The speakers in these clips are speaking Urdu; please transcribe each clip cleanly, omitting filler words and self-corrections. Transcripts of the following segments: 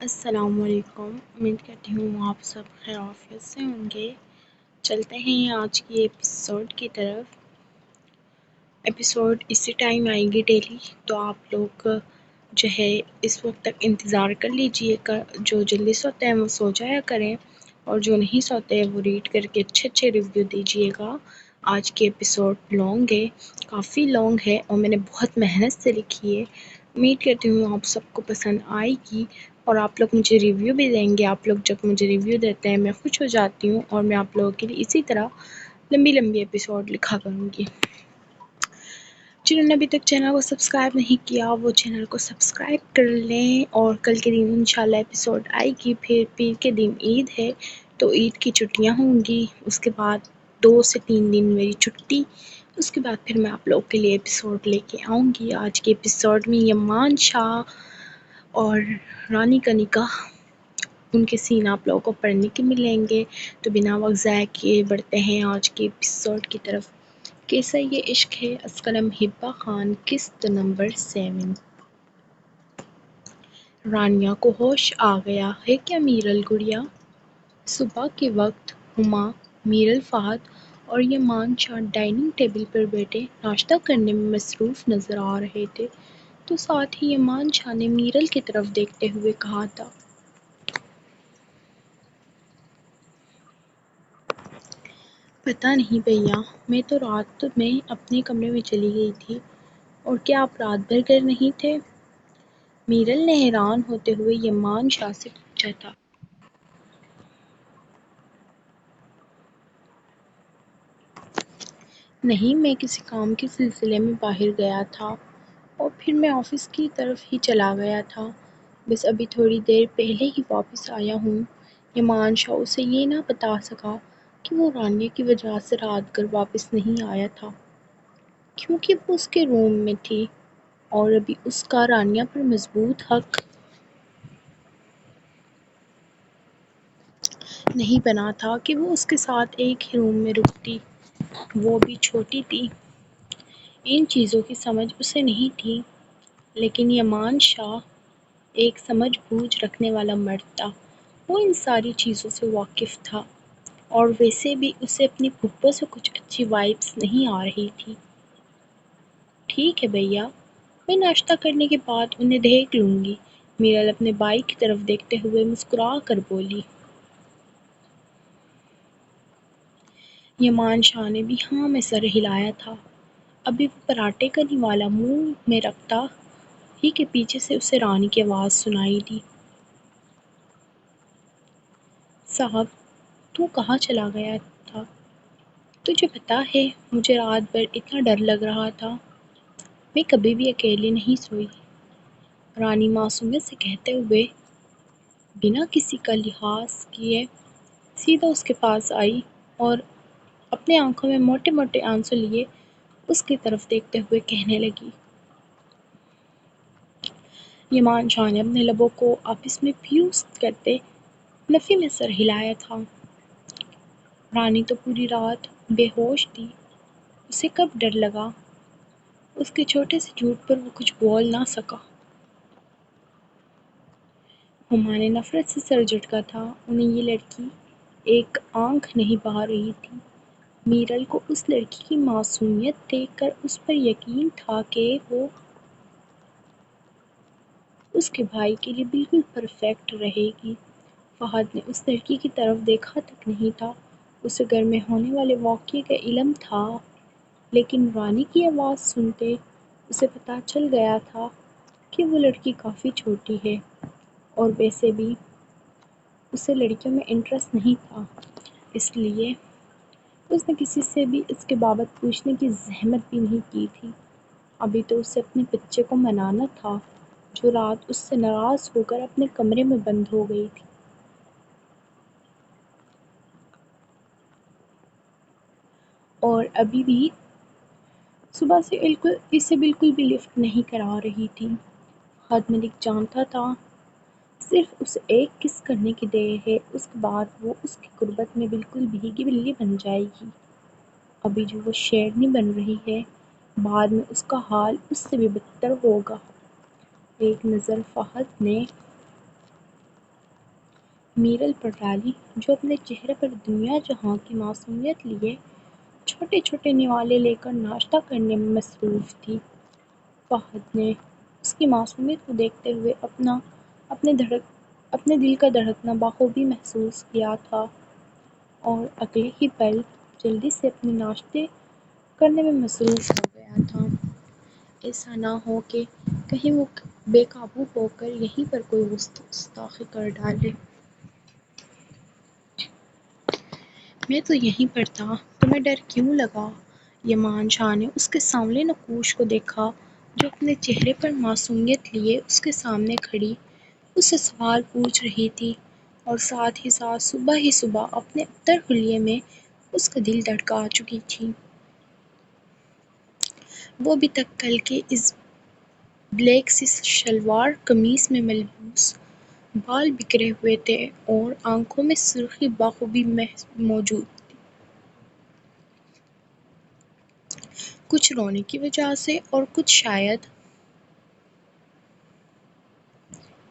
السلام علیکم، امید کرتی ہوں آپ سب خیر عافیت سے ہوں گے۔ چلتے ہیں آج کی ایپیسوڈ کی طرف۔ ایپیسوڈ اسی ٹائم آئے گی ڈیلی، تو آپ لوگ جو ہے اس وقت تک انتظار کر لیجئے گا۔ جو جلدی سوتے ہیں وہ سو جایا کریں، اور جو نہیں سوتے وہ ریڈ کر کے اچھے ریویو دیجئے گا۔ آج کی ایپیسوڈ لانگ ہے، کافی لانگ ہے، اور میں نے بہت محنت سے لکھی ہے۔ امید کرتی ہوں آپ سب کو پسند آئے گی، اور آپ لوگ مجھے ریویو بھی دیں گے۔ آپ لوگ جب مجھے ریویو دیتے ہیں میں خوش ہو جاتی ہوں، اور میں آپ لوگوں کے لیے اسی طرح لمبی ایپیسوڈ لکھا کروں گی۔ جنہوں نے ابھی تک چینل کو سبسکرائب نہیں کیا وہ چینل کو سبسکرائب کر لیں، اور کل کے دن انشاءاللہ ایپیسوڈ آئے گی۔ پھر پیر کے دن عید ہے، تو عید کی چھٹیاں ہوں گی، اس کے بعد 2 سے 3 دن میری چھٹی، اس کے بعد پھر میں آپ لوگوں کے لیے ایپیسوڈ لے کے آؤں گی۔ آج کے ایپیسوڈ میں یمان شاہ اور رانی کا نکاح، ان کے سین آپ لوگوں کو پڑھنے کے ملیں گے۔ تو بنا وقت ضائع کیے بڑھتے ہیں آج کے ایپیسوڈ کی طرف۔ کیسا یہ عشق ہے، اسکلم حبہ خان، قسط نمبر 7۔ رانیہ کو ہوش آ گیا ہے کیا میرل گڑیا؟ صبح کے وقت ہما، میرل فہد اور یمان شاہ ڈائننگ ٹیبل پر بیٹھے ناشتہ کرنے میں مصروف نظر آ رہے تھے، تو ساتھ ہی یمان شاہ نے میرل کی طرف دیکھتے ہوئے کہا تھا، پتہ نہیں بھیا، میں تو رات میں اپنے کمرے میں چلی گئی تھی۔ اور کیا آپ رات بھر گھر نہیں تھے؟ میرل نے حیران ہوتے ہوئے یمان شاہ سے پوچھا تھا۔ نہیں، میں کسی کام کے سلسلے میں باہر گیا تھا، اور پھر میں آفس کی طرف ہی چلا گیا تھا، بس ابھی تھوڑی دیر پہلے ہی واپس آیا ہوں۔ یمان شاہ اسے یہ نہ بتا سکا کہ وہ رانیہ کی وجہ سے رات گھر واپس نہیں آیا تھا، کیونکہ وہ اس کے روم میں تھی، اور ابھی اس کا رانیہ پر مضبوط حق نہیں بنا تھا کہ وہ اس کے ساتھ ایک ہی روم میں رکتی، وہ بھی چھوٹی تھی۔ ان چیزوں کی سمجھ اسے نہیں تھی، لیکن یمان شاہ ایک سمجھ بوجھ رکھنے والا مرد تھا، وہ ان ساری چیزوں سے واقف تھا، اور ویسے بھی اسے اپنی پھپھو سے کچھ اچھی وائبس نہیں آ رہی تھی۔ ٹھیک ہے بھیا، میں ناشتہ کرنے کے بعد انہیں دیکھ لوں گی، میرل اپنے بھائی کی طرف دیکھتے ہوئے مسکرا کر بولی۔ یمان شاہ نے بھی ہاں میں سر ہلایا تھا۔ ابھی وہ پراٹھے کا نوالا منہ میں رکھتا ہی کہ پیچھے سے اسے رانی کی آواز سنائی دی، صاحب، تو کہاں چلا گیا تھا؟ تجھے پتہ ہے مجھے رات بھر اتنا ڈر لگ رہا تھا، میں کبھی بھی اکیلے نہیں سوئی، رانی معصومیت سے کہتے ہوئے بنا کسی کا لحاظ کیے سیدھا اس کے پاس آئی، اور اپنے آنکھوں میں موٹے موٹے آنسو لیے اس کی طرف دیکھتے ہوئے کہنے لگی۔ یمان شاہ نے اپنے لبوں کو آپس میں فیوز کرتے نفی میں سر ہلایا تھا۔ رانی تو پوری رات بے ہوش تھی، اسے کب ڈر لگا، اس کے چھوٹے سے جھوٹ پر وہ کچھ بول نہ سکا۔ ہما نے نفرت سے سر جھٹکا تھا، انہیں یہ لڑکی ایک آنکھ نہیں بہا رہی تھی۔ میرل کو اس لڑکی کی معصومیت دیکھ کر اس پر یقین تھا کہ وہ اس کے بھائی کے لیے بالکل پرفیکٹ رہے گی۔ فہد نے اس لڑکی کی طرف دیکھا تک نہیں تھا، اسے گھر میں ہونے والے واقعے کا علم تھا، لیکن رانی کی آواز سنتے اسے پتہ چل گیا تھا کہ وہ لڑکی کافی چھوٹی ہے، اور ویسے بھی اسے لڑکیوں میں انٹرسٹ نہیں تھا، اس لیے اس نے کسی سے بھی اس کے بابت پوچھنے کی زحمت بھی نہیں کی تھی۔ ابھی تو اسے اپنے بچے کو منانا تھا، جو رات اس سے ناراض ہو کر اپنے کمرے میں بند ہو گئی تھی۔ اور ابھی بھی صبح سے اسے بالکل بھی لفٹ نہیں کرا رہی تھی۔ خالد ملک جانتا تھا صرف اسے ایک کس کرنے کی دیر ہے، اس کے بعد وہ اس کی قربت میں بالکل بھیگی بلی بن جائے گی۔ ابھی جو وہ شیرنی بن رہی ہے، بعد میں اس کا حال اس سے بھی بدتر ہوگا۔ ایک نظر فہد نے میرل پر ڈالی، جو اپنے چہرے پر دنیا جہاں کی معصومیت لیے چھوٹے چھوٹے نوالے لے کر ناشتہ کرنے میں مصروف تھی۔ فہد نے اس کی معصومیت کو دیکھتے ہوئے اپنے دل کا دھڑکنا بخوبی محسوس کیا تھا اور اگلے ہی پل جلدی سے اپنے ناشتے کرنے میں مصروف ہو گیا تھا۔ ایسا نہ ہو کہ کہیں وہ بے قابو ہو کر یہیں پر کوئی گستاخی کر ڈالے۔ میں تو یہیں پر تھا، تمہیں ڈر کیوں لگا؟ یمان شاہ نے اس کے سانولے نقوش کو دیکھا جو اپنے چہرے پر معصومیت لیے اس کے سامنے کھڑی اس سے سوال پوچھ رہی تھی، اور ساتھ ہی ساتھ صبح ہی صبح اپنے ابتر حلیے میں اس کا دل دھڑکا چکی تھی۔ وہ ابھی تک کل کے اس بلیک سی شلوار قمیص میں ملبوس، بال بکھرے ہوئے تھے اور آنکھوں میں سرخی بخوبی موجود تھی، کچھ رونے کی وجہ سے اور کچھ شاید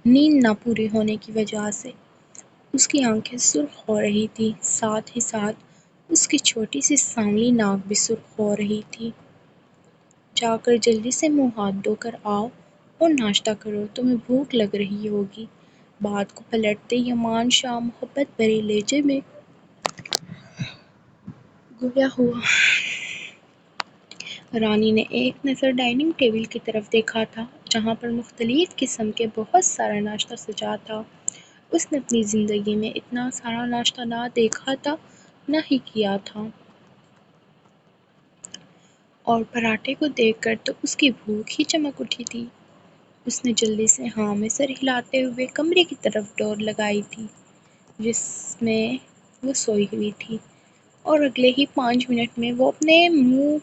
نیند نہ پوری ہونے کی وجہ سے۔ اس کی آنکھیں سرخ ہو رہی تھیں، ساتھ ہی ساتھ اس کی چھوٹی سی سانولی ناک بھی سرخ ہو رہی تھی۔ جا کر جلدی سے منہ ہاتھ دھو کر آؤ اور ناشتہ کرو، تمہیں بھوک لگ رہی ہوگی۔ بات کو پلٹتے یمان شاہ محبت بھرے لہجے میں گویا ہوا۔ رانی نے ایک نظر ڈائننگ ٹیبل کی طرف دیکھا تھا جہاں پر مختلف قسم کے بہت سارا ناشتہ سجا تھا۔ اس نے اپنی زندگی میں اتنا سارا ناشتہ نہ دیکھا تھا، نہ ہی کیا تھا، اور پراٹھے کو دیکھ کر تو اس کی بھوک ہی چمک اٹھی تھی۔ اس نے جلدی سے ہاں میں سر ہلاتے ہوئے کمرے کی طرف ڈور لگائی تھی جس میں وہ سوئی ہوئی تھی، اور اگلے ہی 5 منٹ میں وہ اپنے منہ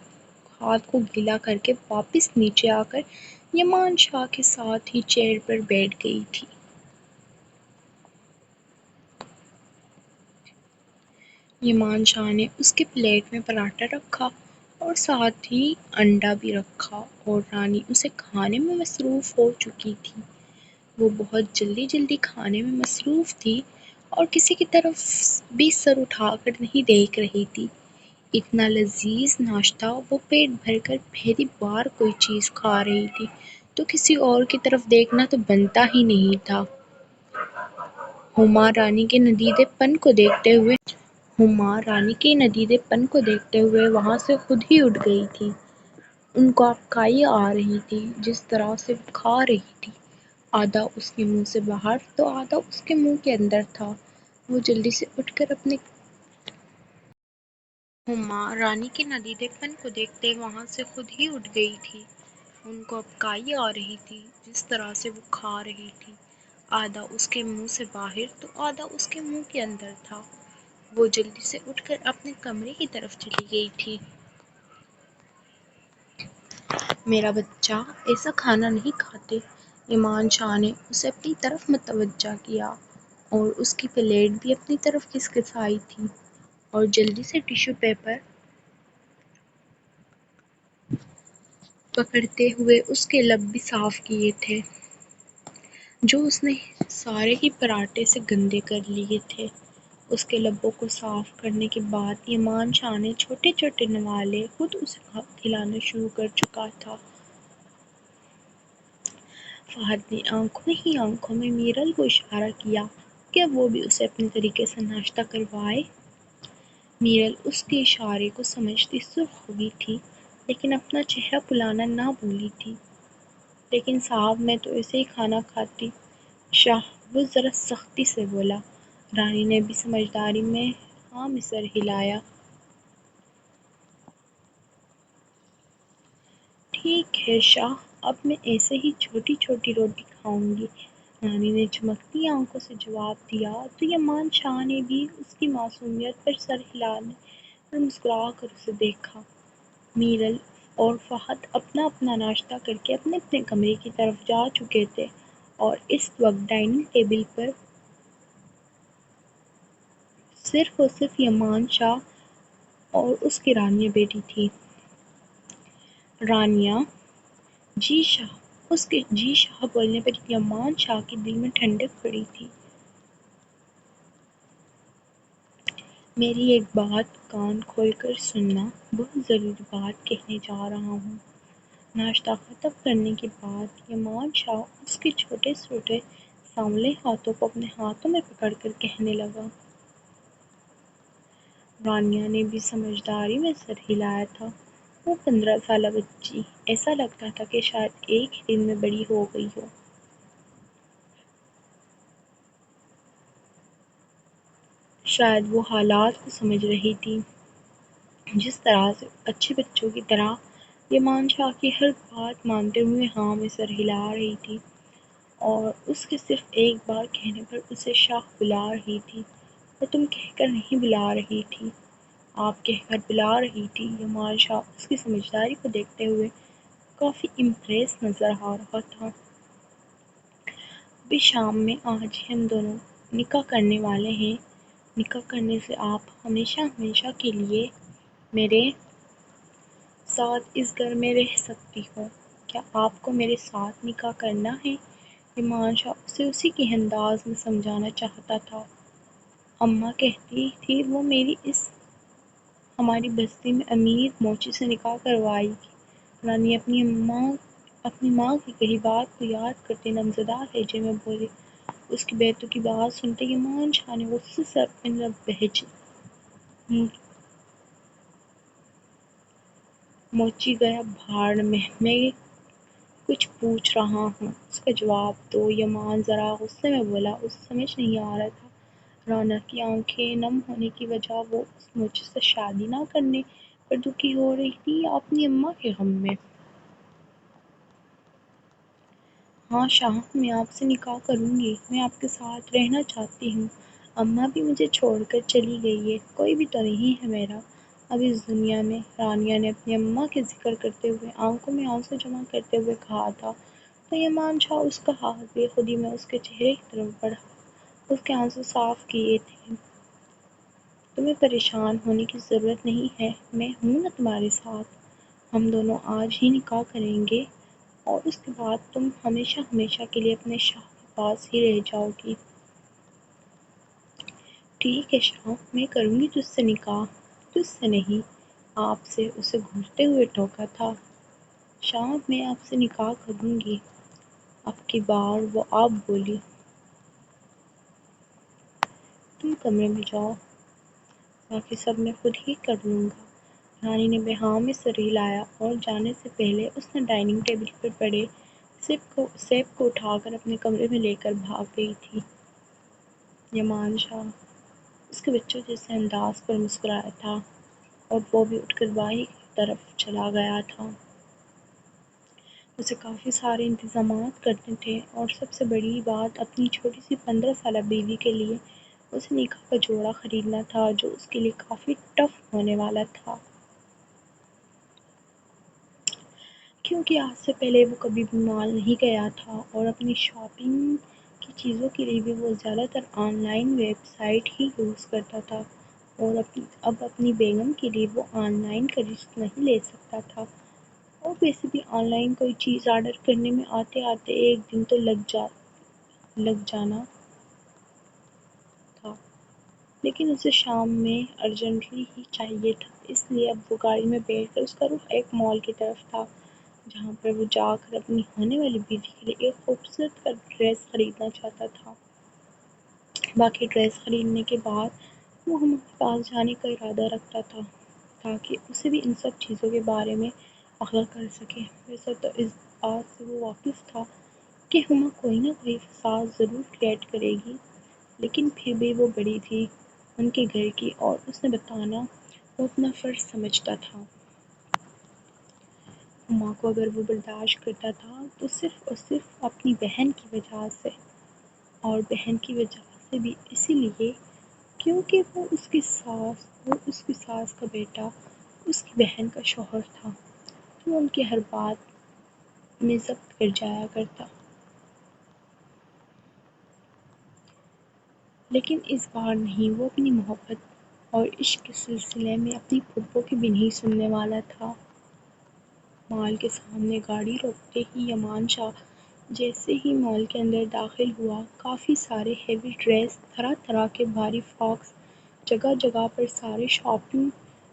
ہاتھ کو گیلا کر کے واپس نیچے آ کر یمان شاہ کے ساتھ ہی چیئر پر بیٹھ گئی تھی۔ یمان شاہ نے اس کے پلیٹ میں پراٹھا رکھا اور ساتھ ہی انڈا بھی رکھا، اور رانی اسے کھانے میں مصروف ہو چکی تھی۔ وہ بہت جلدی کھانے میں مصروف تھی اور کسی کی طرف بھی سر اٹھا کر نہیں دیکھ رہی تھی۔ اتنا لذیذ ناشتہ وہ پیٹ بھر کر پہلی بار کوئی چیز کھا رہی تھی تو کسی اور کی طرف دیکھنا تو بنتا ہی نہیں تھا۔ ہما رانی کے ندیدے پن کو دیکھتے ہوئے وہاں سے خود ہی اٹھ گئی تھی۔ ان کو عکائی آ رہی تھی جس طرح سے وہ کھا رہی تھی، آدھا اس کے منہ سے باہر تو آدھا اس کے منہ کے اندر تھا۔ وہ جلدی سے اٹھ کر اپنے ہما رانی کے ندیدے پن کو دیکھتے وہاں سے خود ہی اٹھ گئی تھی۔ ان کو عکائی آ رہی تھی جس طرح سے وہ کھا رہی تھی، آدھا اس کے منہ سے باہر تو آدھا اس کے منہ کے اندر تھا۔ وہ جلدی سے اٹھ کر اپنے کمرے کی طرف چلی گئی تھی۔ میرا بچہ ایسا کھانا نہیں کھاتے۔ یمان شاہ نے اسے اپنی طرف متوجہ کیا اور اس کی پلیٹ بھی اپنی طرف کھسکسائی تھی اور جلدی سے ٹیشو پیپر پکڑتے ہوئے اس کے لب بھی صاف کیے تھے جو اس نے سارے ہی پراٹھے سے گندے کر لیے تھے۔ اس کے لبوں کو صاف کرنے کے بعد یمان شاہ نے چھوٹے چھوٹے نوالے خود اسے کھلانا شروع کر چکا تھا۔ فہد نے آنکھوں ہی آنکھوں میں میرل کو اشارہ کیا کہ وہ بھی اسے اپنے طریقے سے ناشتہ کروائے۔ میرل اس کے اشارے کو سمجھتی سرخ ہوئی تھی لیکن اپنا چہرہ بھلانا نہ بھولی تھی۔ لیکن صاحب میں تو ایسے ہی کھانا کھاتی شاہ، وہ ذرا سختی سے بولا۔ رانی نے بھی سمجھداری میں ہاں میں سر ہلایا۔ ٹھیک ہے شاہ، اب میں ایسے ہی چھوٹی چھوٹی روٹی کھاؤں گی، رانی نے چمکتی آنکھوں سے جواب دیا تو یمان شاہ نے بھی اس کی معصومیت پر سر ہلانے اور مسکرا کر اسے دیکھا۔ میرل اور فہد اپنا اپنا ناشتہ کر کے اپنے اپنے کمرے کی طرف جا چکے تھے اور اس وقت ڈائننگ ٹیبل پر صرف اور صرف یمان شاہ اور اس کی رانیہ بیٹھی تھی۔ رانیہ جی شاہ، اس کے جی شاہ بولنے پر یمان شاہ کے دل میں ٹھنڈک پڑی تھی۔ میری ایک بات کان کھول کر سننا، بہت ضروری بات کہنے جا رہا ہوں۔ ناشتہ ختم کرنے کے بعد یمان شاہ اس کے چھوٹے چھوٹے سانولے ہاتھوں کو اپنے ہاتھوں میں پکڑ کر کہنے لگا۔ رانیہ نے بھی سمجھداری میں سر ہلایا تھا۔ وہ 15 سالہ بچی، ایسا لگتا تھا کہ شاید ایک ہی دن میں بڑی ہو گئی ہو۔ شاید وہ حالات کو سمجھ رہی تھی، جس طرح سے اچھے بچوں کی طرح یمان شاہ کی ہر بات مانتے ہوئے ہاں میں سر ہلا رہی تھی، اور اس کے صرف ایک بار کہنے پر اسے شاہ بلا رہی تھی۔ وہ تم کہہ کر نہیں بلا رہی تھی، آپ کہہ کر بلا رہی تھی۔ یمان شاہ اس کی سمجھداری کو دیکھتے ہوئے کافی امپریس نظر آ رہا تھا۔ ابھی شام میں آج ہی ہم دونوں نکاح کرنے والے ہیں۔ نکاح کرنے سے آپ ہمیشہ ہمیشہ کے لیے میرے ساتھ اس گھر میں رہ سکتی ہو۔ کیا آپ کو میرے ساتھ نکاح کرنا ہے؟ یمان شاہ اسے اسی کے انداز میں سمجھانا چاہتا تھا۔ اماں کہتی تھی وہ میری اس ہماری بستی میں امیر موچی سے نکاح کروائے گی۔ رانی اپنی ماں کی کہی بات کو یاد کرتے نمزدہ لہجے میں بولے۔ اس کی بیٹوں کی بات سنتے یمان شاہ نے غصے سے اپنے لب بھیجے۔ موچی گیا بھاڑ میں کچھ پوچھ رہا ہوں، اس کا جواب دو۔ یمان ذرا غصے میں بولا۔ اسے سمجھ نہیں آ رہا تھا رانیہ کی آنکھیں نم ہونے کی وجہ وہ اس موچی سے شادی نہ کرنے پر دکھی ہو رہی تھی یا اپنی اماں کے غم میں۔ ہاں شاہ، میں آپ سے نکاح کروں گی۔ میں آپ کے ساتھ رہنا چاہتی ہوں۔ اماں بھی مجھے چھوڑ کر چلی گئی ہے، کوئی بھی تو نہیں ہے میرا اب اس دنیا میں۔ رانیہ نے اپنی اماں کا ذکر کرتے ہوئے آنکھوں میں آنسو جمع کرتے ہوئے کہا تھا، تو یمان شاہ اس کا ہاتھ بے خودی میں اس کے چہرے کی طرف بڑھا۔ اس کے آنسو صاف کیے تھے۔ تمہیں پریشان ہونے کی ضرورت نہیں ہے، میں ہوں نا تمہارے ساتھ۔ ہم دونوں آج ہی نکاح کریں گے اور اس کے بعد تم ہمیشہ ہمیشہ کے لیے اپنے شاہ کے پاس ہی رہ جاؤ گی۔ ٹھیک ہے شاہ، میں کروں گی تجھ سے نکاح۔ تجھ سے نہیں، آپ سے، اسے گھورتے ہوئے ٹوکا تھا۔ شاہ، میں آپ سے نکاح کروں گی۔ اب کی بار وہ آپ بولی۔ تم کمرے میں جاؤ، باقی سب میں خود ہی کر لوں گا۔ رانی نے بے ہاں میں سر ہلایا اور جانے سے پہلے اس نے ڈائننگ ٹیبل پر پڑے سیب کو اٹھا کر اپنے کمرے میں لے کر بھاگ گئی تھی۔ یمان شاہ اس کے بچوں جیسے انداز پر مسکرایا تھا اور وہ بھی اٹھ کر باہر کی طرف چلا گیا تھا۔ اسے کافی سارے انتظامات کرنے تھے اور سب سے بڑی بات اپنی چھوٹی سی 15 سالہ بیوی کے لیے اسے نکاح کا جوڑا خریدنا تھا، جو اس کے لیے کافی ٹف ہونے والا تھا، کیونکہ آج سے پہلے وہ کبھی بھی مال نہیں گیا تھا اور اپنی شاپنگ کی چیزوں کے لیے بھی وہ زیادہ تر آن لائن ویب سائٹ ہی یوز کرتا تھا، اور اب اپنی بیگم کے لیے وہ آن لائن کا رسک نہیں لے سکتا تھا، اور ویسے بھی آن لائن کوئی چیز آرڈر کرنے میں آتے آتے ایک دن تو لگ جانا تھا، لیکن اسے شام میں ارجنٹلی ہی چاہیے تھا، اس لیے اب وہ گاڑی میں بیٹھ کر اس کا رخ ایک مال کی طرف تھا، جہاں پر وہ جا کر اپنی ہونے والی بیوی کے لیے ایک خوبصورت کا ڈریس خریدنا چاہتا تھا۔ باقی ڈریس خریدنے کے بعد وہ ہمارے پاس جانے کا ارادہ رکھتا تھا تاکہ اسے بھی ان سب چیزوں کے بارے میں آگاہ کر سکے۔ ویسے تو اس بات سے وہ واقف تھا کہ ہما کوئی نہ کوئی فساد ضرور کریٹ کرے گی، لیکن پھر بھی وہ بڑی تھی ان کے گھر کی اور اسے بتانا وہ اپنا فرض سمجھتا تھا۔ ہما کو اگر وہ برداشت کرتا تھا تو صرف اور صرف اپنی بہن کی وجہ سے، اور بہن کی وجہ سے بھی اسی لیے کیونکہ وہ اس کی ساس کا بیٹا اس کی بہن کا شوہر تھا، تو ان کی ہر بات میں ضبط کر جایا کرتا۔ لیکن اس بار نہیں، وہ اپنی محبت اور عشق کے سلسلے میں اپنی پھپھو کی بھی نہیں سننے والا تھا۔ مال کے سامنے گاڑی روکتے ہی یمان شاہ جیسے ہی مال کے اندر داخل ہوا، کافی سارے ہیوی ڈریس، طرح طرح کے بھاری فراکس، جگہ جگہ پر سارے شاپنگ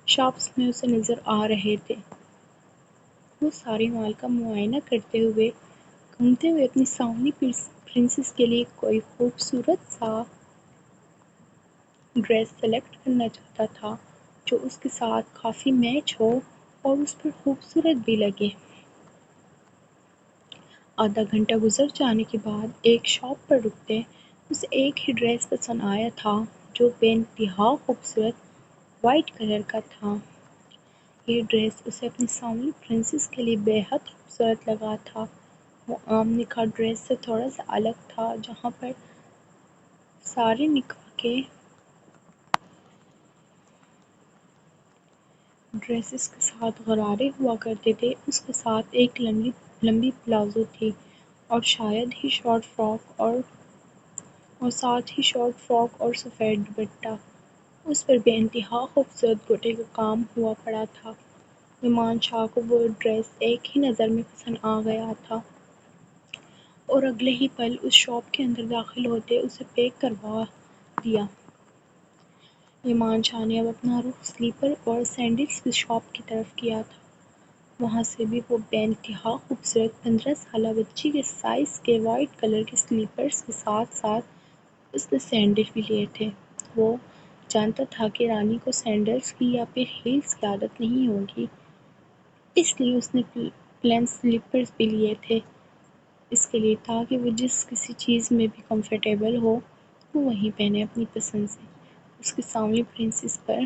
شاپس میں اسے نظر آ رہے تھے۔ وہ سارے مال کا معائنہ کرتے ہوئے گھومتے ہوئے اپنی سانولی پرنسس کے لیے کوئی خوبصورت سا ڈریس سلیکٹ کرنا چاہتا تھا جو اس کے ساتھ کافی میچ ہو اور اس پر خوبصورت بھی لگے۔ آدھا گھنٹہ گزر جانے کے بعد ایک شاپ پر رکتے اسے ایک ہی ڈریس پسند آیا تھا جو بے انتہا خوبصورت وائٹ کلر کا تھا۔ یہ ڈریس اسے اپنی سانولی پرنسس کے لیے بے حد خوبصورت لگا تھا۔ وہ عام نکاح ڈریس سے تھوڑا سا الگ تھا جہاں پر سارے نکاح کے ڈریسز کے ساتھ غرارے ہوا کرتے تھے، اس کے ساتھ ایک لمبی پلازو تھی اور شاید ہی شارٹ فراک اور ساتھ ہی شارٹ فراک اور سفید دوپٹہ۔ اس پر بے انتہا خوبصورت گوٹے کا کام ہوا پڑا تھا۔ ایمان شاہ کو وہ ڈریس ایک ہی نظر میں پسند آ گیا تھا اور اگلے ہی پل اس شاپ کے اندر داخل ہوتے اسے پیک کروا دیا۔ ایمان شاہ نے اب اپنا رخ سلیپر اور سینڈلز کی شاپ کی طرف کیا تھا۔ وہاں سے بھی وہ بے انتہا خوبصورت 15 سالہ بچی کے سائز کے وائٹ کلر کے سلیپرز کے ساتھ ساتھ اس نے سینڈل بھی لیے تھے۔ وہ جانتا تھا کہ رانی کو سینڈلز کی یا پھر ہیلز کی عادت نہیں ہوگی، اس لیے اس نے پلین سلیپرز بھی لیے تھے اس کے لیے تاکہ وہ جس کسی چیز میں بھی کمفرٹیبل ہو وہ وہی پہنے اپنی پسند سے۔ اس کی سانولی پرنسس پر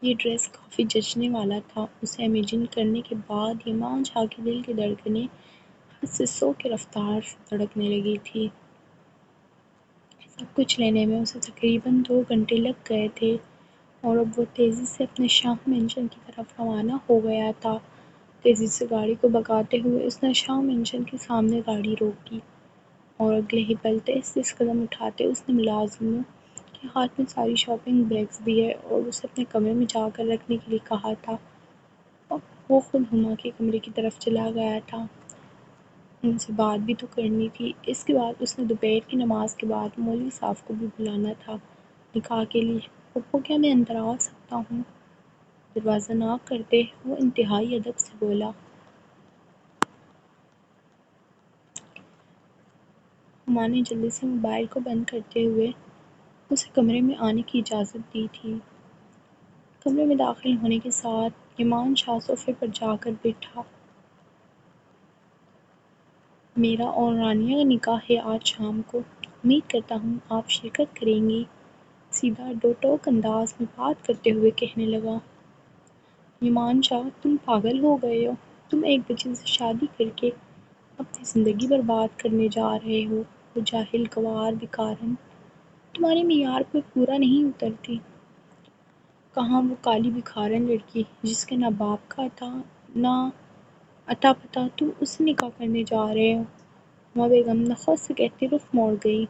یہ ڈریس کافی جچنے والا تھا۔ اسے امیجن کرنے کے بعد ایمان شاہ کے دل کی دھڑکنیں حد سے 100 کی رفتار سے دھڑکنے لگی تھی۔ سب کچھ لینے میں اسے تقریباً 2 گھنٹے لگ گئے تھے اور اب وہ تیزی سے اپنے شاہ مینشن کی طرف روانہ ہو گیا تھا۔ تیزی سے گاڑی کو بھگاتے ہوئے اس نے شاہ مینشن کے سامنے گاڑی روکی اور اگلے ہی پل تیز تیز قدم اٹھاتے اس نے ملازموں کے ہاتھ میں ساری شاپنگ بیگز دیے اور اسے اپنے کمرے میں جا کر رکھنے کے لیے کہا تھا۔ وہ خود ہما کے کمرے کی طرف چلا گیا تھا۔ ان سے بات بھی تو کرنی تھی۔ اس کے بعد اس نے دوپہر کی نماز کے بعد مولوی صاحب کو بھی بلانا تھا نکاح کے لیے۔ پھپھو کیا میں اندر آ سکتا ہوں؟ دروازہ ناک کرتے وہ انتہائی ادب سے بولا۔ ہما نے جلدی سے موبائل کو بند کرتے ہوئے اسے کمرے میں آنے کی اجازت دی تھی۔ کمرے میں داخل ہونے کے ساتھ ایمان شاہ صوفے پر جا کر بیٹھا۔ میرا اور رانیہ کا نکاح ہے آج شام کو، امید کرتا ہوں آپ شرکت کریں گی، سیدھا ڈو ٹوک انداز میں بات کرتے ہوئے کہنے لگا۔ ایمان شاہ تم پاگل ہو گئے ہو، تم ایک بچے سے شادی کر کے اپنی زندگی برباد کرنے جا رہے ہو، وہ جاہل گنوار بیکارن تمہارے معیار پر پورا نہیں اترتی۔ کہاں وہ کالی بکھارن لڑکی جس کے نہ باپ کا تھا نہ اتا پتا، تم اس سے نکاح کرنے جا رہے ہو؟ ہما بیگم نخوت سے کہتے رخ موڑ گئی۔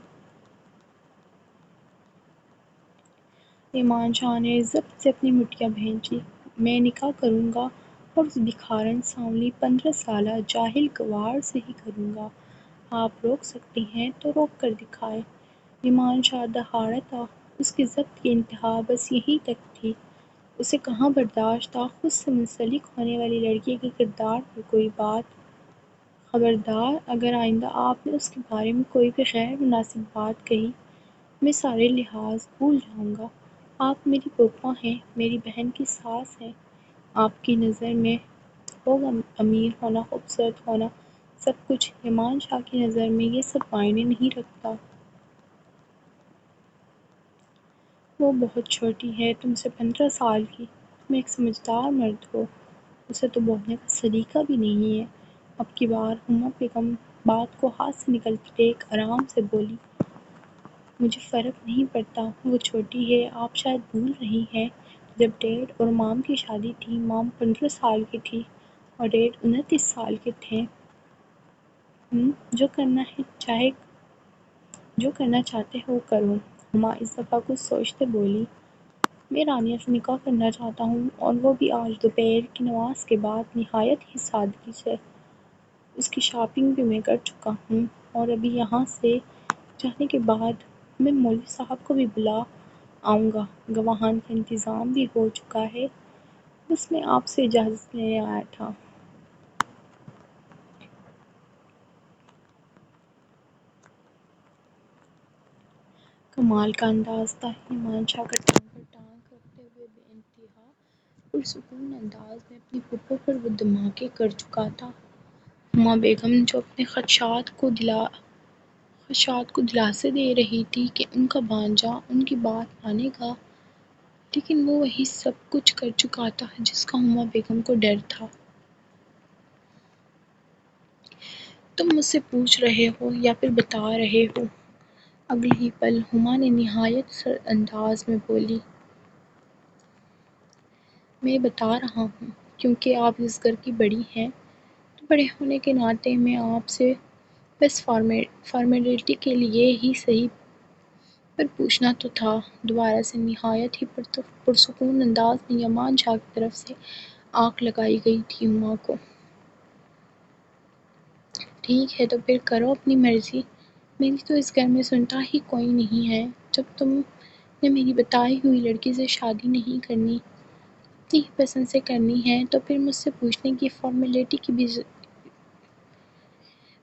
ایمان شاہ نے ضبط سے اپنی مٹیاں بھینچی۔ میں نکاح کروں گا اور اس بکھارن سانولی 15 سالہ جاہل گنوار سے ہی کروں گا۔ آپ روک سکتی ہیں تو روک کر دکھائیں۔ ایمان شاہ دہاڑا تھا۔ اس کی ضبط کی انتہا بس یہیں تک تھی۔ اسے کہاں برداشت تھا خود سے منسلک ہونے والی لڑکی کے کردار پر کوئی بات۔ خبردار اگر آئندہ آپ نے اس کے بارے میں کوئی بھی غیر مناسب بات کہی، میں سارے لحاظ بھول جاؤں گا۔ آپ میری پھوپھو ہیں، میری بہن کی ساس ہیں۔ آپ کی نظر میں ہوگا امیر ہونا، خوبصورت ہونا، سب کچھ، ایمان شاہ کی نظر میں یہ سب معنی نہیں رکھتا۔ وہ بہت چھوٹی ہے، تم سے 15 سال کی، تم ایک سمجھدار مرد ہو، اسے تو بولنے کا سلیقہ بھی نہیں ہے۔ اب کی بار ہما بیگم بات کو ہاتھ سے نکلتی دیکھ آرام سے بولی۔ مجھے فرق نہیں پڑتا، وہ چھوٹی ہے، آپ شاید بھول رہی ہیں جب ڈیڈ اور مام کی شادی تھی مام 15 سال کی تھی اور ڈیڈ 29 سال کے تھے۔ جو کرنا چاہتے ہو کرو۔ ہما اس دفعہ کچھ سوچتے بولی۔ میں رانیہ سے نکاح کرنا چاہتا ہوں اور وہ بھی آج دوپہر کی نماز کے بعد نہایت ہی سادگی سے۔ اس کی شاپنگ بھی میں کر چکا ہوں اور ابھی یہاں سے جانے کے بعد میں مولوی صاحب کو بھی بلا آؤں گا۔ گواہان کا انتظام بھی ہو چکا ہے، بس میں آپ سے اجازت لینے آیا تھا۔ کمال کا انداز تھا۔ ایمان شاہ کا ٹانگ پر ٹانگ رکھتے ہوئے بے انتہا پرسکون انداز میں اپنی پھپھو پر وہ دھماکے کر چکا تھا۔ ہما بیگم جو اپنے خدشات کو دلاسے دے رہی تھی کہ ان کا بھانجا ان کی بات مانے گا، لیکن وہ وہی سب کچھ کر چکا تھا جس کا ہما بیگم کو ڈر تھا۔ تم مجھ سے پوچھ رہے ہو یا پھر بتا رہے ہو؟ اگلے ہی پل ہما نے نہایت سرد انداز میں بولی، میں بتا رہا ہوں کیونکہ آپ اس گھر کی بڑی ہیں، تو بڑے ہونے کے ناطے میں آپ سے بس فارمیلٹی کے لیے ہی صحیح پر پوچھنا تو تھا۔ دوبارہ سے نہایت ہی پرسکون انداز میں ایمان شاہ کی طرف سے آنکھ لگائی گئی تھی ہما کو۔ ٹھیک ہے تو پھر کرو اپنی مرضی، میری تو اس گھر میں سنتا ہی کوئی نہیں ہے۔ جب تم نے میری بتائی ہوئی لڑکی سے شادی نہیں کرنی، اپنی ہی پسند سے کرنی ہے، تو پھر مجھ سے پوچھنے کی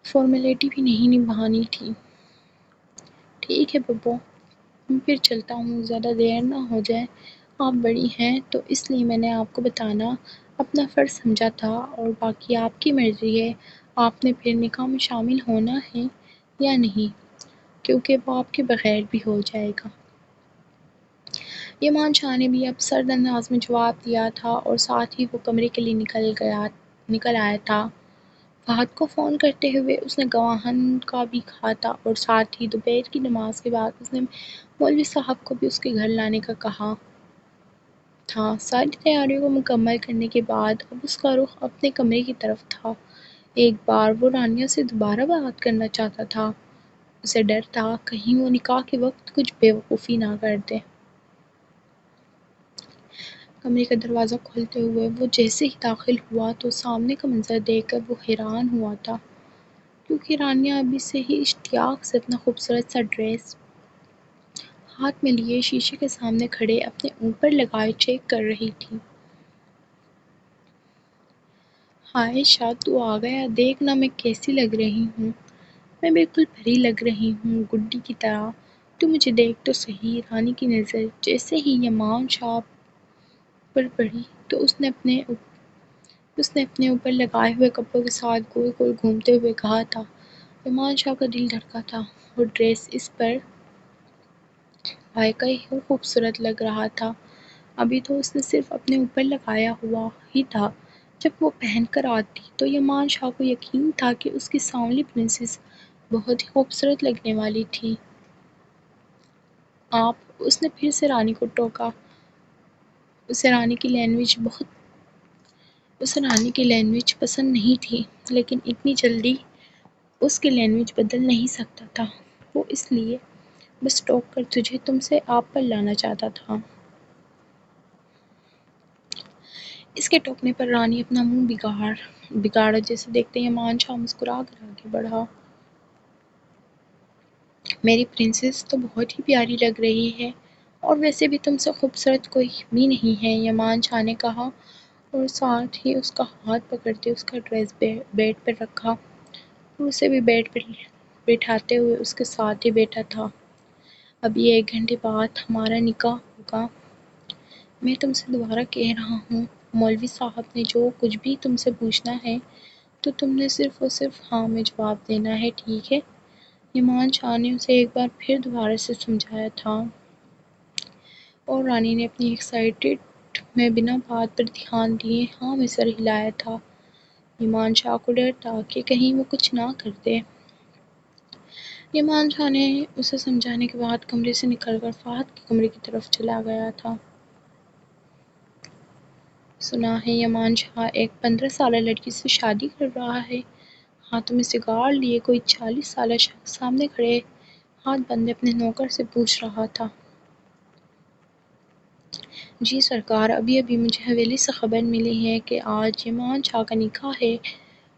فارمیلٹی بھی نہیں نبھانی تھی۔ ٹھیک ہے ببو، میں پھر چلتا ہوں، زیادہ دیر نہ ہو جائے۔ آپ بڑی ہیں تو اس لیے میں نے آپ کو بتانا اپنا فرض سمجھا تھا، اور باقی آپ کی مرضی ہے، آپ نے پھر نکاح میں شامل ہونا ہے یا نہیں، کیونکہ وہ آپ کے بغیر بھی ہو جائے گا۔ ایمان شاہ نے بھی اب سرد انداز میں جواب دیا تھا، اور ساتھ ہی وہ کمرے کے لیے نکل آیا تھا۔ فہد کو فون کرتے ہوئے اس نے گواہن کا بھی کہا تھا، اور ساتھ ہی دوپہر کی نماز کے بعد اس نے مولوی صاحب کو بھی اس کے گھر لانے کا کہا تھا۔ ساری تیاریوں کو مکمل کرنے کے بعد اب اس کا رخ اپنے کمرے کی طرف تھا۔ ایک بار وہ رانیہ سے دوبارہ بات کرنا چاہتا تھا۔ اسے ڈر تھا کہیں وہ نکاح کے وقت کچھ بے وقوفی نہ کر دے۔ کمرے کا دروازہ کھولتے ہوئے وہ جیسے ہی داخل ہوا تو سامنے کا منظر دیکھ کر وہ حیران ہوا تھا، کیونکہ رانیہ ابھی سے ہی اشتیاق سے اپنا خوبصورت سا ڈریس ہاتھ میں لیے شیشے کے سامنے کھڑے اپنے اوپر لگائے چیک کر رہی تھی۔ ہائے شاہ، تو آ گیا، دیکھ نا میں کیسی لگ رہی ہوں۔ میں بالکل پری لگ رہی ہوں، گڈی کی طرح۔ تو مجھے دیکھ تو صحیح۔ رانی کی نظر جیسے ہی ایمان شاہ پر پڑی تو اس نے اپنے اوپر لگائے ہوئے کپڑوں کے ساتھ گول گول گھومتے ہوئے کہا تھا۔ ایمان شاہ کا دل دھڑکا تھا۔ وہ ڈریس اس پر واقعی ہی خوبصورت لگ رہا تھا۔ ابھی تو اس نے صرف اپنے اوپر لگایا ہوا ہی تھا، جب وہ پہن کر آتی تو ایمان شاہ کو یقین تھا کہ اس کی سانولی پرنسس بہت ہی خوبصورت لگنے والی تھی۔ آپ، اس نے پھر سے رانی کو ٹوکا۔ اسے رانی کی لینگویج پسند نہیں تھی، لیکن اتنی جلدی اس کی لینگویج بدل نہیں سکتا تھا۔ وہ اس لیے بس ٹوک کر تجھے تم سے آپ پر لانا چاہتا تھا۔ اس کے ٹوکنے پر رانی اپنا منہ بگاڑا جیسے دیکھتے ہی ایمان شاہ مسکرا کر آگے بڑھا۔ میری پرنسس تو بہت ہی پیاری لگ رہی ہے، اور ویسے بھی تم سے خوبصورت کوئی بھی نہیں ہے، ایمان شاہ نے کہا، اور ساتھ ہی اس کا ہاتھ پکڑتے اس کا ڈریس بیڈ پر رکھا اور اسے بھی بیڈ پر بٹھاتے ہوئے اس کے ساتھ ہی بیٹھا تھا۔ ابھی 1 گھنٹے بعد ہمارا نکاح ہوگا۔ میں تم سے دوبارہ کہہ رہا ہوں، مولوی صاحب نے جو کچھ بھی تم سے پوچھنا ہے تو تم نے صرف اور صرف ہاں میں جواب دینا ہے، ٹھیک ہے؟ ایمان شاہ نے اسے ایک بار پھر دوبارہ سے سمجھایا تھا، اور رانی نے اپنی ایکسائٹڈ میں بنا بات پر دھیان دیے ہاں میں سر ہلایا تھا۔ ایمان شاہ کو ڈر تھا کہ کہیں وہ کچھ نہ کر دے۔ ایمان شاہ نے اسے سمجھانے کے بعد کمرے سے نکل کر فہد کے کمرے کی طرف چلا گیا تھا۔ سنا ہے ایمان شاہ ایک 15 سالہ لڑکی سے شادی کر رہا ہے؟ ہاتھوں میں سگار لیے کوئی 40 سالہ شخص سامنے کھڑے ہاتھ بندھے اپنے نوکر سے پوچھ رہا تھا۔ جی سرکار، ابھی مجھے حویلی سے خبر ملی ہے کہ آج ایمان شاہ کا نکاح ہے،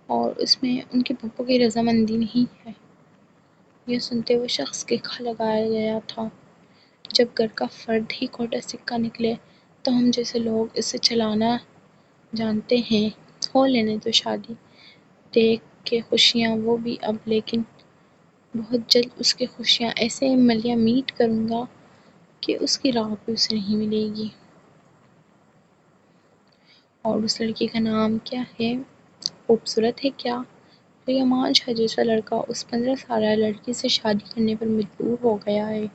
اور اس میں ان کے پھپھو کی رضامندی نہیں ہے۔ یہ سنتے وہ شخص کے کھا لگایا گیا تھا۔ جب گھر کا فرد ہی کھوٹا سکہ نکلے تو ہم جیسے لوگ اسے چلانا جانتے ہیں۔ ہو لینے دو شادی، دیکھ کے خوشیاں وہ بھی اب، لیکن بہت جلد اس کی خوشیاں ایسے ملیاں میٹ کروں گا کہ اس کی راہ بھی اسے نہیں ملے گی۔ اور اس لڑکی کا نام کیا ہے؟ خوبصورت ہے کیا؟ تو یمان شاہ جیسا لڑکا اس 15 سالہ لڑکی سے شادی کرنے پر مجبور ہو گیا ہے۔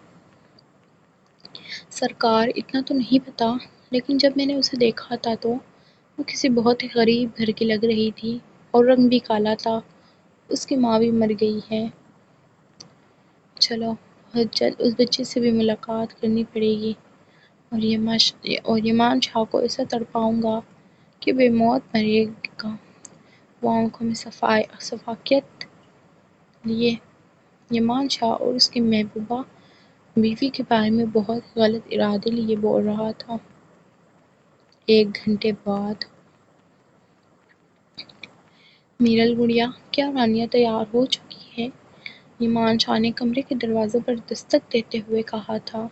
سرکار اتنا تو نہیں پتا، لیکن جب میں نے اسے دیکھا تھا تو وہ کسی بہت ہی غریب گھر کی لگ رہی تھی اور رنگ بھی کالا تھا۔ اس کی ماں بھی مر گئی ہے۔ چلو بہت جلد اس بچے سے بھی ملاقات کرنی پڑے گی اور یمان شاہ کو ایسا تڑپاؤں گا کہ بے موت مرے گا۔ وہ آنکھوں میں شفقت لیے یمان شاہ اور اس کی محبوبہ بیوی کے بارے میں بہت غلط ارادے لیے بول رہا تھا۔ 1 گھنٹے بعد میرل گڑیا، کیا رانیہ تیار ہو چکی ہے؟ یمان شاہ نے کمرے کے دروازے پر دستک دیتے ہوئے کہا تھا،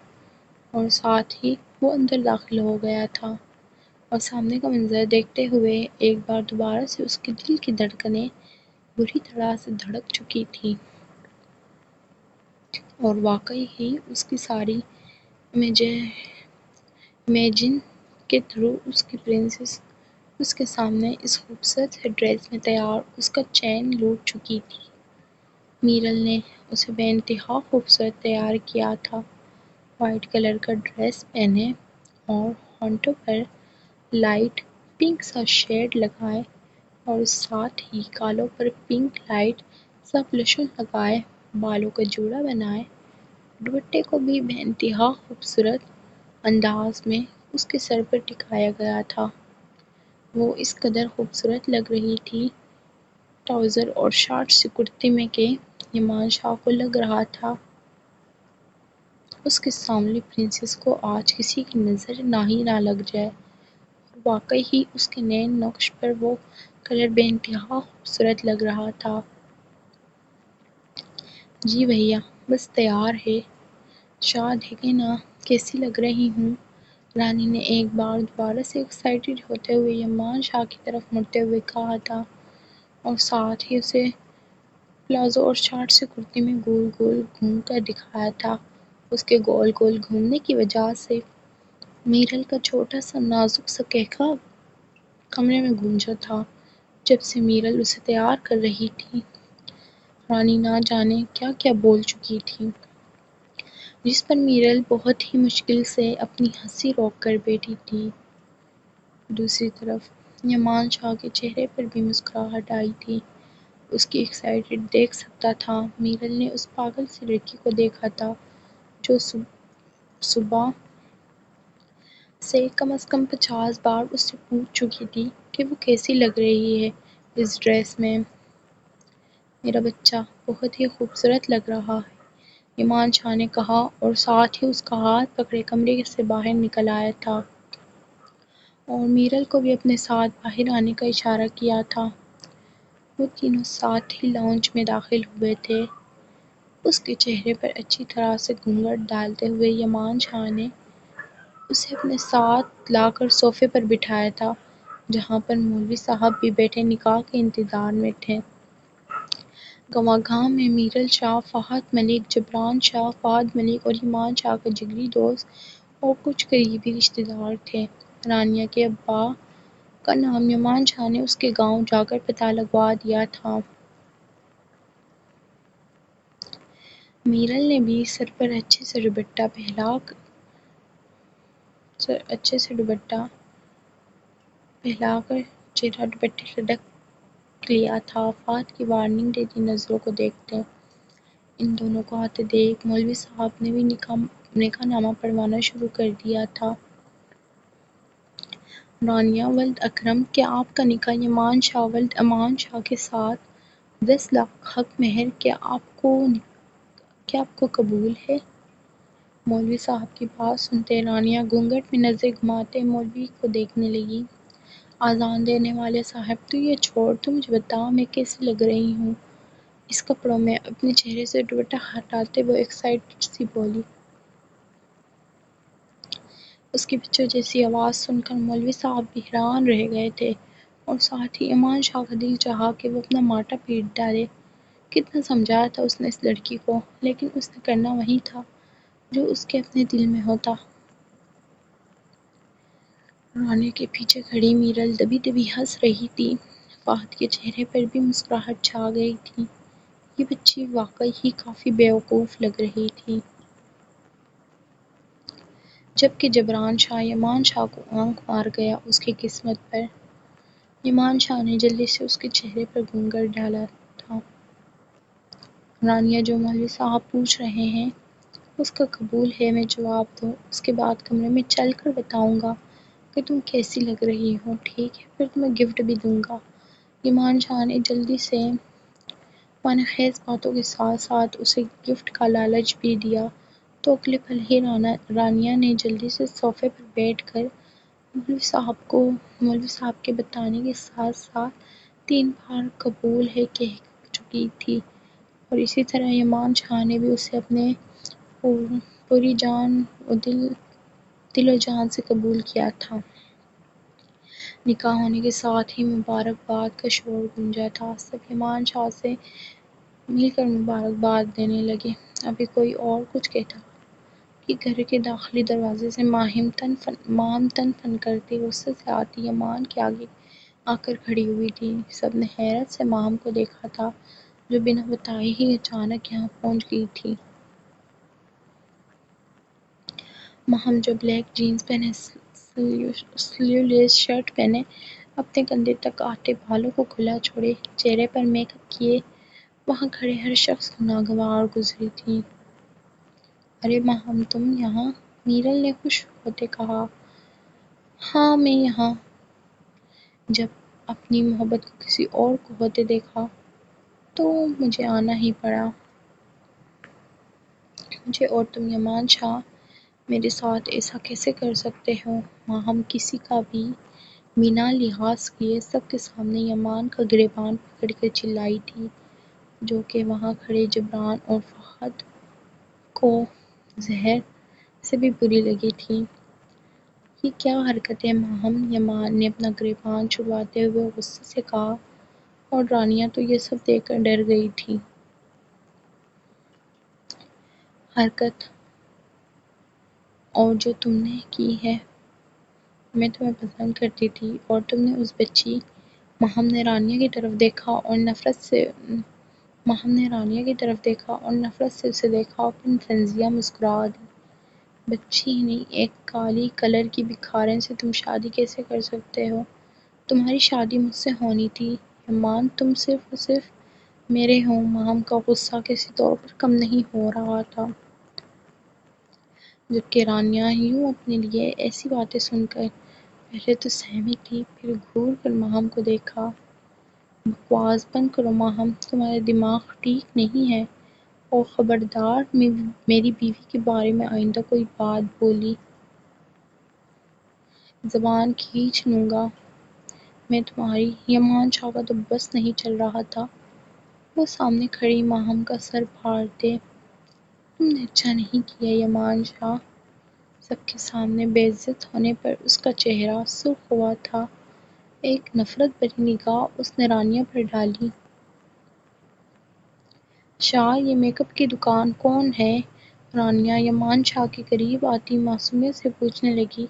اور ساتھ ہی وہ اندر داخل ہو گیا تھا۔ اور سامنے کا منظر دیکھتے ہوئے ایک بار دوبارہ سے اس کے دل کی دھڑکنیں بری طرح سے دھڑک چکی تھیں، اور واقعی ہی اس کی ساری امیجن کے تھرو اس کی پرنسس اس کے سامنے اس خوبصورت سے ڈریس میں تیار اس کا چین لوٹ چکی تھی۔ میرل نے اسے بے انتہا خوبصورت تیار کیا تھا، وائٹ کلر کا ڈریس پہنے اور ہونٹوں پر لائٹ پنک سا شیڈ لگائے اور ساتھ ہی گالوں پر پنک لائٹ سا بلشن لگائے، بالوں کا جوڑا بنائے، دوپٹے کو بھی بے انتہا خوبصورت انداز میں اس کے سر پر ٹکایا گیا تھا۔ وہ اس قدر خوبصورت لگ رہی تھی ٹراؤزر اور شارٹ سی کرتی میں کہ یمان شاہ کو لگ رہا تھا اس کے سامنے پرنسس کو آج کسی کی نظر نہ لگ جائے، اور واقعی ہی اس کے نین نقش پر وہ کلر بے انتہا خوبصورت لگ رہا تھا۔ جی بھیا، بس تیار ہے، شاہ دیکھیں نا کیسی لگ رہی ہوں، رانی نے ایک بار دوبارہ سے ایکسائٹڈ ہوتے ہوئے یمان شاہ کی طرف مڑتے ہوئے کہا تھا، اور ساتھ ہی اسے پلازو اور شارٹ سی کرتی میں گول گول گھوم کر دکھایا تھا۔ اس کے گول گول گھومنے کی وجہ سے میرل کا چھوٹا سا نازک سا قہقہ کمرے میں گونجا تھا۔ جب سے میرل اسے تیار کر رہی تھی، رانی نہ جانے کیا کیا بول چکی تھی، جس پر میرل بہت ہی مشکل سے اپنی ہنسی روک کر بیٹھی تھی۔ دوسری طرف یمان شاہ کے چہرے پر بھی مسکراہٹ آئی تھی۔ اس کی ایکسائٹڈ دیکھ سکتا تھا۔ میرل نے اس پاگل سی لڑکی کو دیکھا تھا جو صبح سے کم از کم 50 بار اس سے پوچھ چکی تھی کہ وہ کیسی لگ رہی ہے اس ڈریس میں۔ میرا بچہ بہت ہی خوبصورت لگ رہا ہے، یمان شاہ نے کہا، اور ساتھ ہی اس کا ہاتھ پکڑے کمرے سے باہر نکل آیا تھا اور میرل کو بھی اپنے ساتھ باہر آنے کا اشارہ کیا تھا۔ وہ تینوں ساتھ ہی لاؤنج میں داخل ہوئے تھے۔ اس کے چہرے پر اچھی طرح سے گھونگھٹ ڈالتے ہوئے یمان شاہ نے اسے اپنے ساتھ لا کر صوفے پر بٹھایا تھا، جہاں پر مولوی صاحب بھی بیٹھے نکاح کے انتظار میں تھے۔ گواگاں میں میرل شاہ، فہد ملک، جبران شاہ، فہد ملک اور یمان شاہ کا جگری دوست اور کچھ قریبی رشتے دار تھے۔ رانیہ کے ابا کا نام یمان شاہ نے اس کے گاؤں جا کر پتہ لگوا دیا تھا۔ میرل نے بھی سر پر اچھے سے دوپٹہ پھیلا کر چہرہ دوپٹے سے ڈھک لیا تھا۔ فہد کی وارننگ دیتی نظروں کو دیکھتے ان دونوں کو آتے دیکھ مولوی صاحب نے بھی نکاح نامہ پڑھوانا شروع کر دیا تھا۔ رانیہ ولد اکرم، کیا آپ کا نکاح یمان شاہ ولد امان شاہ کے ساتھ 10 لاکھ حق مہر کیا آپ کو قبول ہے؟ مولوی صاحب کی بات سنتے رانیہ گھونگھٹ میں نظریں گھماتے مولوی کو دیکھنے لگی۔ اذان دینے والے صاحب، تو یہ چھوڑ، تو مجھے بتا میں کیسی لگ رہی ہوں اس کپڑوں میں؟ اپنے چہرے سے دوپٹہ ہٹاتے وہ ایکسائٹڈ سی بولی۔ اس کی بچوں جیسی آواز سن کر مولوی صاحب بھی حیران رہ گئے تھے، اور ساتھ ہی ایمان شاہ کا دل چاہا کہ وہ اپنا ماٹا پیٹ ڈالے۔ کتنا سمجھایا تھا اس نے اس لڑکی کو، لیکن اس نے کرنا وہی تھا جو اس کے اپنے دل میں ہوتا۔ رانیہ کے پیچھے کھڑی میرل دبی دبی ہنس رہی تھی۔ فہد کے چہرے پر بھی مسکراہٹ چھا گئی تھی۔ یہ بچی واقعی ہی کافی بیوقوف لگ رہی تھی۔ جبکہ جبران شاہ یمان شاہ کو آنکھ مار گیا اس کی قسمت پر۔ یمان شاہ نے جلدی سے اس کے چہرے پر گھونگھٹ ڈالا تھا۔ رانیہ، جو مولوی صاحب پوچھ رہے ہیں اس کا قبول ہے میں جواب دو، اس کے بعد کمرے میں چل کر بتاؤں گا کہ تم کیسی لگ رہی ہو، ٹھیک ہے؟ پھر تمہیں گفٹ بھی دوں گا۔ یمان شاہ نے جلدی سے معنی خیز باتوں کے ساتھ ساتھ اسے گفٹ کا لالچ بھی دیا تو اگلے پل ہی رانیہ نے جلدی سے صوفے پر بیٹھ کر مولوی صاحب کے بتانے کے ساتھ ساتھ 3 بار قبول ہے کہہ چکی تھی، اور اسی طرح یمان شاہ نے بھی اسے اپنے پوری جان و دل و جان سے قبول کیا تھا۔ نکاح ہونے کے ساتھ ہی مبارکباد کا شور گونجا تھا۔ سب یمان شاہ سے مل کر مبارکباد دینے لگے۔ ابھی کوئی اور کچھ کہتا کہ گھر کے داخلی دروازے سے ماہمتن فن کرتی غصے سے آتی یمان کے آگے آ کر کھڑی ہوئی تھی۔ سب نے حیرت سے ماہم کو دیکھا تھا جو بنا بتائے ہی اچانک یہاں پہنچ گئی تھی۔ ماہم، جو بلیک جینز پہنے، سلیو لیس شرٹ پہنے، اپنے کندھے تک آتے بالوں کو کھلا چھوڑے، چہرے پر میک اپ کیے وہاں کھڑے ہر شخص کو ناگوار گزری تھی۔ ارے ماہم، تم یہاں؟ میرل نے خوش ہوتے کہا۔ ہاں میں یہاں۔ جب اپنی محبت کو کسی اور کو ہوتے دیکھا تو مجھے آنا ہی پڑا۔ مجھے اور تم یمان شاہ میرے ساتھ ایسا کیسے کر سکتے ہو؟ ماہم کسی کا بھی بنا لحاظ کیے سب کے سامنے یمان کا گریبان پکڑ کر چلائی تھی، جو کہ وہاں کھڑے جبران اور فہد کو زہر سے بھی بری لگی تھی۔ یہ کیا حرکت ہے ماہم؟ یمان نے اپنا گریبان چھڑواتے ہوئے غصے سے کہا، اور رانیہ تو یہ سب دیکھ کر ڈر گئی تھی۔ حرکت اور جو تم نے کی ہے۔ میں تمہیں پسند کرتی تھی اور تم نے اس بچی۔ ماہم نے رانیہ کی طرف دیکھا اور نفرت سے اسے دیکھا اور پھر طنزیہ مسکرا دی۔ بچی نہیں، ایک کالی کلر کی بھکارن سے تم شادی کیسے کر سکتے ہو؟ تمہاری شادی مجھ سے ہونی تھی یمان، تم صرف اور صرف میرے ہو۔ ماہم کا غصہ کسی طور پر کم نہیں ہو رہا تھا، جبکہ رانیہ یوں اپنے لیے ایسی باتیں سن کر پہلے تو سہمی تھی، پھر گھور کر ماہم کو دیکھا۔ بکواس بند کرو ماہم، تمہارا دماغ ٹھیک نہیں ہے، اور خبردار میری بیوی کے بارے میں آئندہ کوئی بات بولی زبان کھینچ لوں گا میں تمہاری۔ یمان شاہ کا تو بس نہیں چل رہا تھا، وہ سامنے کھڑی ماہم کا سر پھاڑ دے۔ تم نے اچھا نہیں کیا یمان شاہ۔ سب کے سامنے بے عزت ہونے پر اس کا چہرہ سرخ ہوا تھا۔ ایک نفرت بھری نگاہ اس نے رانیہ پر ڈالی۔ شاہ، یہ میک اپ کی دکان کون ہے؟ رانیہ یمان شاہ کے قریب آتی معصومیت سے پوچھنے لگی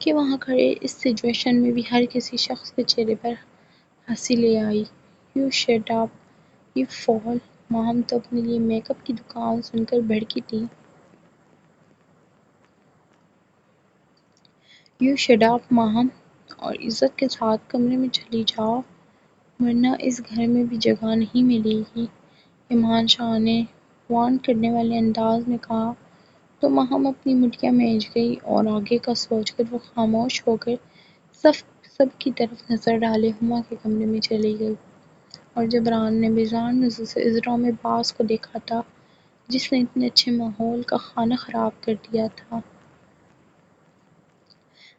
کہ وہاں کھڑے اس سچویشن میں بھی ہر کسی شخص کے چہرے پر ہنسی لے آئی۔ یو شٹ اپ یو فول۔ ماہم تو اپنے لیے میک اپ کی دکان سن کر بھڑکی تھی۔ یو شٹ اپ ماہم، اور عزت کے ساتھ کمرے میں چلی جاؤ، ورنہ اس گھر میں بھی جگہ نہیں ملے گی، یمان شاہ نے وارن کرنے والے انداز میں کہا۔ تو ماہم اپنی مٹیاں میچ گئی اور آگے کا سوچ کر وہ خاموش ہو کر سب کی طرف نظر ڈالے ہما کے کمرے میں چلی گئی، اور جبران نے بیزار نظر سے اجرام باز کو دیکھا تھا جس نے اتنے اچھے ماحول کا کھانا خراب کر دیا تھا۔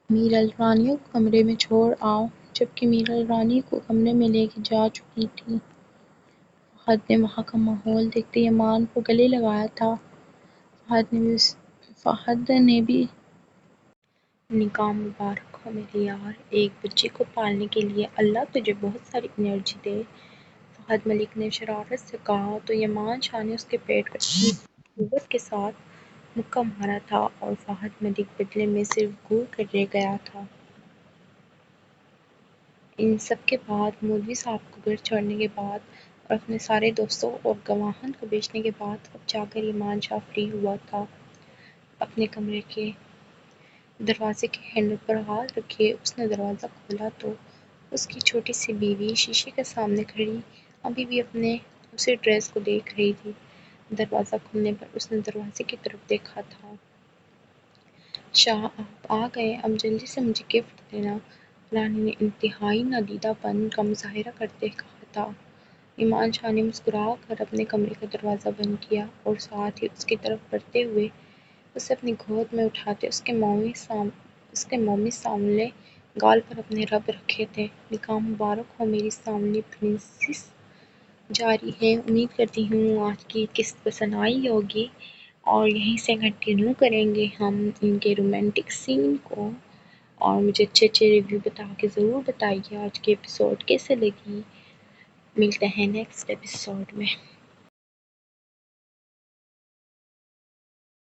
میرل، رانیہ کو کمرے میں چھوڑ آؤ۔ جبکہ میرل رانیہ کو کمرے میں لے کے جا چکی تھی۔ فہد نے وہاں کا ماحول دیکھتے یمان کو گلے لگایا تھا۔ فہد نے بھی نکاح مبارک ہو میرے یار، ایک بچے کو پالنے کے لیے اللہ تجھے بہت ساری انرجی دے۔ فہد ملک نے شرارت سے کہا تو یمان شاہ نے اس کے پیٹ پر اتنی قوت کے ساتھ مکہ مارا تھا اور فہد ملک بدلے میں صرف گور کرنے گیا تھا۔ ان سب کے بعد مولوی صاحب کو گھر چھوڑنے کے بعد اور اپنے سارے دوستوں اور گواہان کو بیچنے کے بعد اب جا کر یمان شاہ فری ہوا تھا۔ اپنے کمرے کے دروازے کے ہینڈل پر ہاتھ رکھے اس نے دروازہ کھولا تو اس کی چھوٹی سی بیوی شیشے کے سامنے کھڑی ابھی بھی اپنے دوسرے ڈریس کو دیکھ رہی تھی۔ دروازہ کھلنے پر اس نے دروازے کی طرف دیکھا تھا۔ شاہ آپ آ گئے، اب جلدی سے مجھے گفٹ دینا، رانی نے انتہائی نادیدہ پن کا مظاہرہ کرتے کہا تھا۔ یمان شاہ نے مسکرا کر اپنے کمرے کا دروازہ بند کیا اور ساتھ ہی اس کی طرف بڑھتے ہوئے اسے اپنی گود میں اٹھاتے اس کے مومی سانولے گال پر اپنے رب رکھے تھے۔ نکاح مبارک ہو میری سانولی پرنسس، جاری ہے۔ امید کرتی ہوں آج کی قسط پسند آئی ہوگی اور یہیں سے کنٹینیو کریں گے ہم ان کے رومانٹک سین کو، اور مجھے اچھے اچھے ریویو بتا کے ضرور بتائیے آج کے ایپیسوڈ کیسے لگی۔ ملتے ہیں نیکسٹ ایپیسوڈ میں۔